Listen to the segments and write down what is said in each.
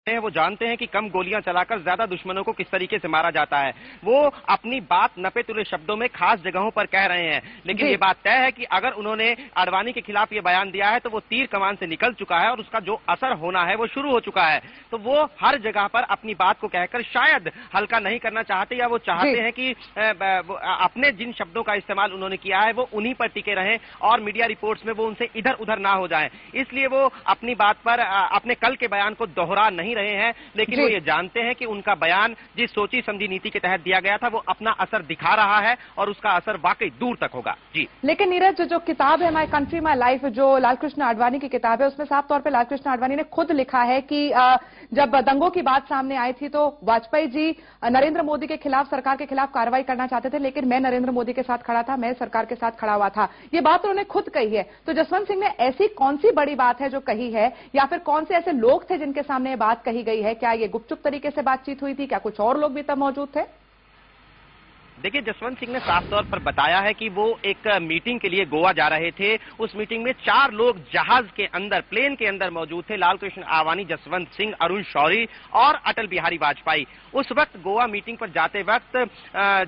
हैं वो जानते हैं कि कम गोलियां चलाकर ज्यादा दुश्मनों को किस तरीके से मारा जाता है। वो अपनी बात नपे तुले शब्दों में खास जगहों पर कह रहे हैं, लेकिन ये बात तय है कि अगर उन्होंने आडवाणी के खिलाफ ये बयान दिया है तो वो तीर कमान से निकल चुका है और उसका जो असर होना है वो शुरू हो चुका है। तो वो हर जगह पर अपनी बात को कहकर शायद हल्का नहीं करना चाहते, या वो चाहते हैं कि अपने जिन शब्दों का इस्तेमाल उन्होंने किया है वो उन्हीं पर टिके रहें और मीडिया रिपोर्ट्स में वो उनसे इधर उधर ना हो जाएं। इसलिए वो अपनी बात पर अपने कल के बयान को दोहरा नहीं रहे हैं, लेकिन वो ये जानते हैं कि उनका बयान जिस सोची समझी नीति के तहत दिया गया था वो अपना असर दिखा रहा है और उसका असर वाकई दूर तक होगा। जी, लेकिन नीरज, जो किताब है माई कंट्री माई लाइफ, जो लालकृष्ण आडवाणी की किताब है, उसमें साफ तौर पर लालकृष्ण आडवाणी ने खुद लिखा है कि जब दंगों की बात सामने आई थी तो वाजपेयी जी नरेंद्र मोदी के खिलाफ, सरकार के खिलाफ कार्रवाई करना चाहते थे, लेकिन मैं नरेंद्र मोदी के साथ खड़ा था, मैं सरकार के साथ खड़ा हुआ था। ये बात उन्होंने खुद कही है। तो जसवंत सिंह ने ऐसी कौन सी बड़ी बात है जो कही है, या फिर कौन से ऐसे लोग थे जिनके सामने ये बात कही गई है? क्या ये गुपचुप तरीके से बातचीत हुई थी? क्या कुछ और लोग भी तब मौजूद थे? देखिए, जसवंत सिंह ने साफ तौर पर बताया है कि वो एक मीटिंग के लिए गोवा जा रहे थे। उस मीटिंग में 4 लोग जहाज के अंदर, प्लेन के अंदर मौजूद थे, लालकृष्ण आडवाणी, जसवंत सिंह, अरुण शौरी और अटल बिहारी वाजपेयी। उस वक्त गोवा मीटिंग पर जाते वक्त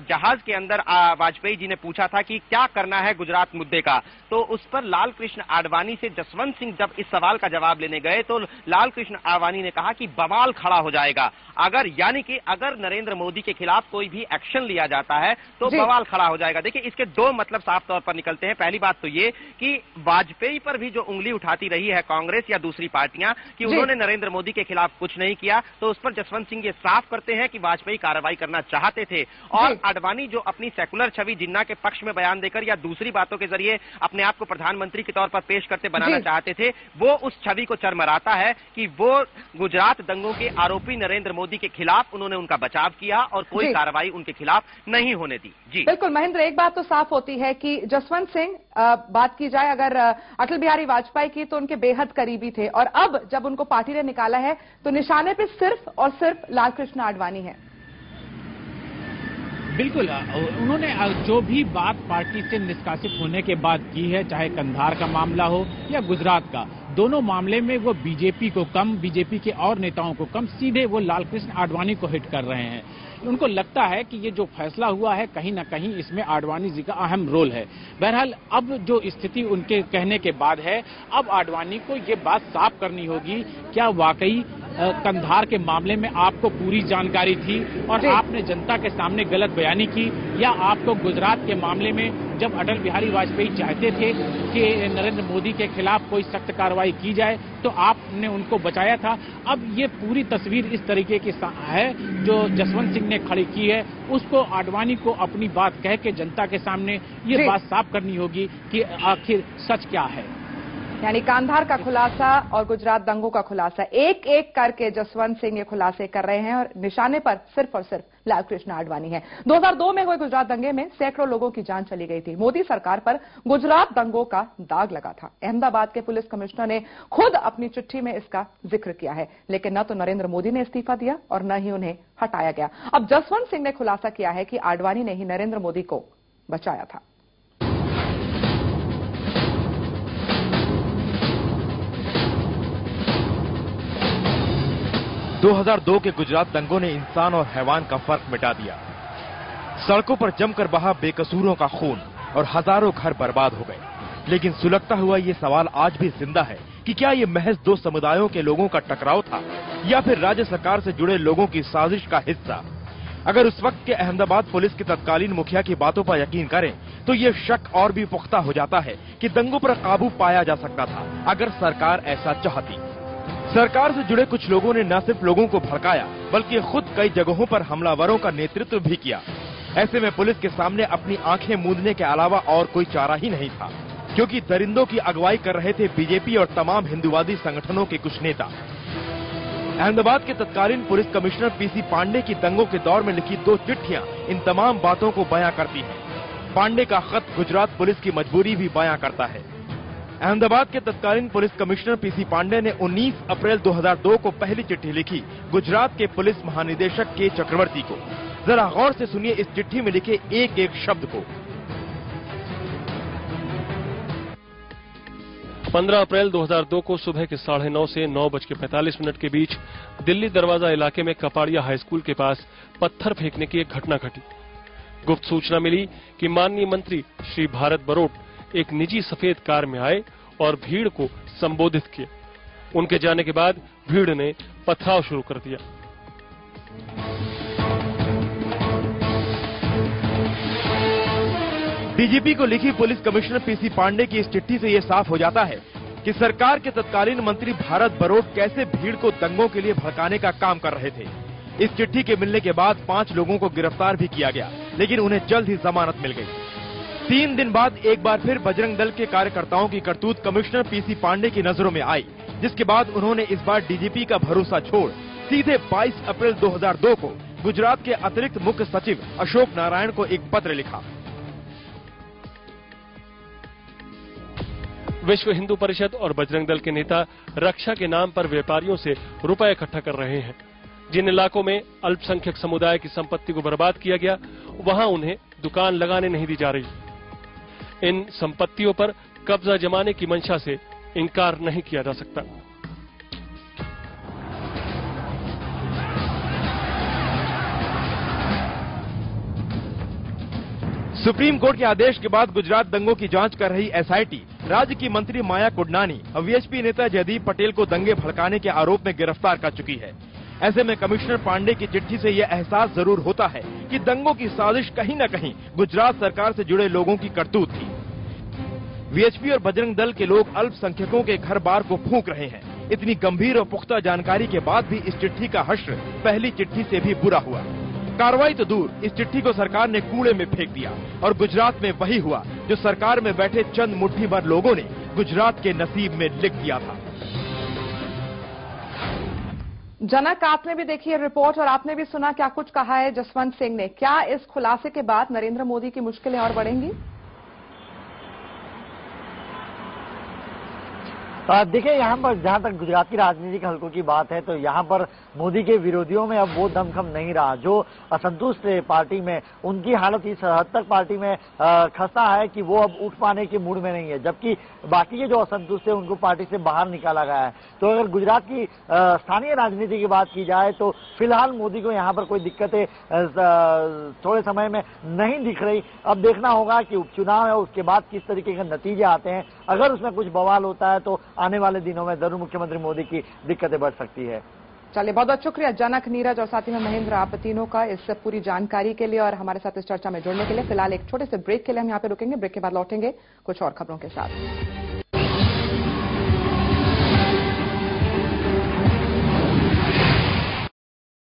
जहाज के अंदर वाजपेयी जी ने पूछा था कि क्या करना है गुजरात मुद्दे का। तो उस पर लालकृष्ण आडवाणी से जसवंत सिंह जब इस सवाल का जवाब लेने गए तो लालकृष्ण आडवाणी ने कहा कि बवाल खड़ा हो जाएगा अगर नरेंद्र मोदी के खिलाफ कोई भी एक्शन लिया जाता है तो बवाल खड़ा हो जाएगा। देखिए, इसके 2 मतलब साफ तौर पर निकलते हैं। पहली बात तो ये कि वाजपेयी पर भी जो उंगली उठाती रही है कांग्रेस या दूसरी पार्टियां कि उन्होंने नरेंद्र मोदी के खिलाफ कुछ नहीं किया, तो उस पर जसवंत सिंह ये साफ करते हैं कि वाजपेयी कार्रवाई करना चाहते थे। और आडवाणी जो अपनी सेकुलर छवि जिन्ना के पक्ष में बयान देकर या दूसरी बातों के जरिए अपने आप को प्रधानमंत्री के तौर पर पेश करते बनाना चाहते थे, वो उस छवि को चरमराता है कि वो गुजरात दंगों के आरोपी नरेंद्र मोदी के खिलाफ उन्होंने उनका बचाव किया और कोई कार्रवाई उनके खिलाफ नहीं होने दी। जी बिल्कुल महेंद्र, एक बात तो साफ होती है कि जसवंत सिंह, बात की जाए अगर अटल बिहारी वाजपेयी की, तो उनके बेहद करीबी थे, और अब जब उनको पार्टी ने निकाला है तो निशाने पे सिर्फ और सिर्फ लालकृष्ण आडवाणी है। बिल्कुल, उन्होंने जो भी बात पार्टी से निष्कासित होने के बाद की है, चाहे कंधार का मामला हो या गुजरात का, दोनों मामले में वो बीजेपी को कम, बीजेपी के और नेताओं को कम, सीधे वो लालकृष्ण आडवाणी को हिट कर रहे हैं। उनको लगता है कि ये जो फैसला हुआ है कहीं ना कहीं इसमें आडवाणी जी का अहम रोल है। बहरहाल अब जो स्थिति उनके कहने के बाद है, अब आडवाणी को ये बात साफ करनी होगी, क्या वाकई कंधार के मामले में आपको पूरी जानकारी थी और आपने जनता के सामने गलत बयानी की, या आपको गुजरात के मामले में जब अटल बिहारी वाजपेयी चाहते थे कि नरेंद्र मोदी के खिलाफ कोई सख्त कार्रवाई की जाए तो आपने उनको बचाया था। अब ये पूरी तस्वीर इस तरीके की है जो जसवंत सिंह ने खड़ी की है, उसको आडवाणी को अपनी बात कह के जनता के सामने ये बात साफ करनी होगी कि आखिर सच क्या है। यानी कांधार का खुलासा और गुजरात दंगों का खुलासा, एक एक करके जसवंत सिंह ये खुलासे कर रहे हैं और निशाने पर सिर्फ और सिर्फ लालकृष्ण आडवाणी है। 2002 में हुए गुजरात दंगे में सैकड़ों लोगों की जान चली गई थी। मोदी सरकार पर गुजरात दंगों का दाग लगा था। अहमदाबाद के पुलिस कमिश्नर ने खुद अपनी चिट्ठी में इसका जिक्र किया है, लेकिन न तो नरेंद्र मोदी ने इस्तीफा दिया और न ही उन्हें हटाया गया। अब जसवंत सिंह ने खुलासा किया है कि आडवाणी ने ही नरेंद्र मोदी को बचाया था। 2002 के गुजरात दंगों ने इंसान और हैवान का फर्क मिटा दिया। सड़कों पर जमकर बहा बेकसूरों का खून और हजारों घर बर्बाद हो गए। लेकिन सुलगता हुआ ये सवाल आज भी जिंदा है कि क्या ये महज 2 समुदायों के लोगों का टकराव था या फिर राज्य सरकार से जुड़े लोगों की साजिश का हिस्सा। अगर उस वक्त के अहमदाबाद पुलिस के तत्कालीन मुखिया की बातों पर यकीन करें तो ये शक और भी पुख्ता हो जाता है कि दंगों पर काबू पाया जा सकता था अगर सरकार ऐसा चाहती। सरकार से जुड़े कुछ लोगों ने न सिर्फ लोगों को भड़काया बल्कि खुद कई जगहों पर हमलावरों का नेतृत्व भी किया। ऐसे में पुलिस के सामने अपनी आंखें मूंदने के अलावा और कोई चारा ही नहीं था, क्योंकि दरिंदों की अगुवाई कर रहे थे बीजेपी और तमाम हिंदुवादी संगठनों के कुछ नेता। अहमदाबाद के तत्कालीन पुलिस कमिश्नर पीसी पांडे की दंगों के दौर में लिखी 2 चिट्ठियां इन तमाम बातों को बयां करती हैं। पांडे का खत गुजरात पुलिस की मजबूरी भी बयां करता है। अहमदाबाद के तत्कालीन पुलिस कमिश्नर पीसी पांडे ने 19 अप्रैल 2002 को पहली चिट्ठी लिखी गुजरात के पुलिस महानिदेशक के चक्रवर्ती को। जरा गौर से सुनिए इस चिट्ठी में लिखे एक एक शब्द को। 15 अप्रैल 2002 को सुबह के 9:30 से 9:45 के बीच दिल्ली दरवाजा इलाके में कपाड़िया हाई स्कूल के पास पत्थर फेंकने की एक घटना घटी। गुप्त सूचना मिली कि माननीय मंत्री श्री भारत बरोट एक निजी सफेद कार में आए और भीड़ को संबोधित किया। उनके जाने के बाद भीड़ ने पथराव शुरू कर दिया। डीजीपी को लिखी पुलिस कमिश्नर पीसी पांडे की इस चिट्ठी से यह साफ हो जाता है कि सरकार के तत्कालीन मंत्री भारत बरोट कैसे भीड़ को दंगों के लिए भड़काने का काम कर रहे थे। इस चिट्ठी के मिलने के बाद 5 लोगों को गिरफ्तार भी किया गया, लेकिन उन्हें जल्द ही जमानत मिल गई। 3 दिन बाद एक बार फिर बजरंग दल के कार्यकर्ताओं की करतूत कमिश्नर पीसी पांडे की नजरों में आई, जिसके बाद उन्होंने इस बार डीजीपी का भरोसा छोड़ सीधे 22 अप्रैल 2002 को गुजरात के अतिरिक्त मुख्य सचिव अशोक नारायण को एक पत्र लिखा। विश्व हिंदू परिषद और बजरंग दल के नेता रक्षा के नाम पर व्यापारियों से रुपए इकट्ठा कर रहे हैं। जिन इलाकों में अल्पसंख्यक समुदाय की संपत्ति को बर्बाद किया गया, वहां उन्हें दुकान लगाने नहीं दी जा रही। इन संपत्तियों पर कब्जा जमाने की मंशा से इनकार नहीं किया जा सकता। सुप्रीम कोर्ट के आदेश के बाद गुजरात दंगों की जांच कर रही एसआईटी राज्य की मंत्री माया कुडनानी और वीएचपी नेता जयदीप पटेल को दंगे भड़काने के आरोप में गिरफ्तार कर चुकी है। ऐसे में कमिश्नर पांडे की चिट्ठी से यह एहसास जरूर होता है कि दंगों की साजिश कहीं न कहीं गुजरात सरकार से जुड़े लोगों की करतूत थी। वीएचपी और बजरंग दल के लोग अल्पसंख्यकों के घर बार को फूंक रहे हैं। इतनी गंभीर और पुख्ता जानकारी के बाद भी इस चिट्ठी का हश्र पहली चिट्ठी से भी बुरा हुआ। कार्रवाई तो दूर, इस चिट्ठी को सरकार ने कूड़े में फेंक दिया और गुजरात में वही हुआ जो सरकार में बैठे चंद मुट्ठी भर लोगों ने गुजरात के नसीब में लिख दिया था। जनक, आपने भी देखी है रिपोर्ट और आपने भी सुना क्या कुछ कहा है जसवंत सिंह ने। क्या इस खुलासे के बाद नरेंद्र मोदी की मुश्किलें और बढ़ेंगी? देखिए, यहाँ पर जहाँ तक गुजरात की राजनीतिक हलकों की बात है तो यहाँ पर मोदी के विरोधियों में अब वो दमखम नहीं रहा। जो असंतुष्ट थे पार्टी में, उनकी हालत इस हद तक पार्टी में खस्ता है कि वो अब उठ पाने के मूड में नहीं है, जबकि बाकी के जो असंतुष्ट थे उनको पार्टी से बाहर निकाला गया है। तो अगर गुजरात की स्थानीय राजनीति की बात की जाए तो फिलहाल मोदी को यहाँ पर कोई दिक्कतें थोड़े समय में नहीं दिख रही। अब देखना होगा कि उपचुनाव है, उसके बाद किस तरीके के नतीजे आते हैं। अगर उसमें कुछ बवाल होता है तो आने वाले दिनों में जरूर मुख्यमंत्री मोदी की दिक्कतें बढ़ सकती है। चलिए, बहुत बहुत शुक्रिया जनक, नीरज और साथ ही में महेंद्र, आप तीनों का इस पूरी जानकारी के लिए और हमारे साथ इस चर्चा में जुड़ने के लिए। फिलहाल एक छोटे से ब्रेक के लिए हम यहाँ पे रुकेंगे। ब्रेक के बाद लौटेंगे कुछ और खबरों के साथ।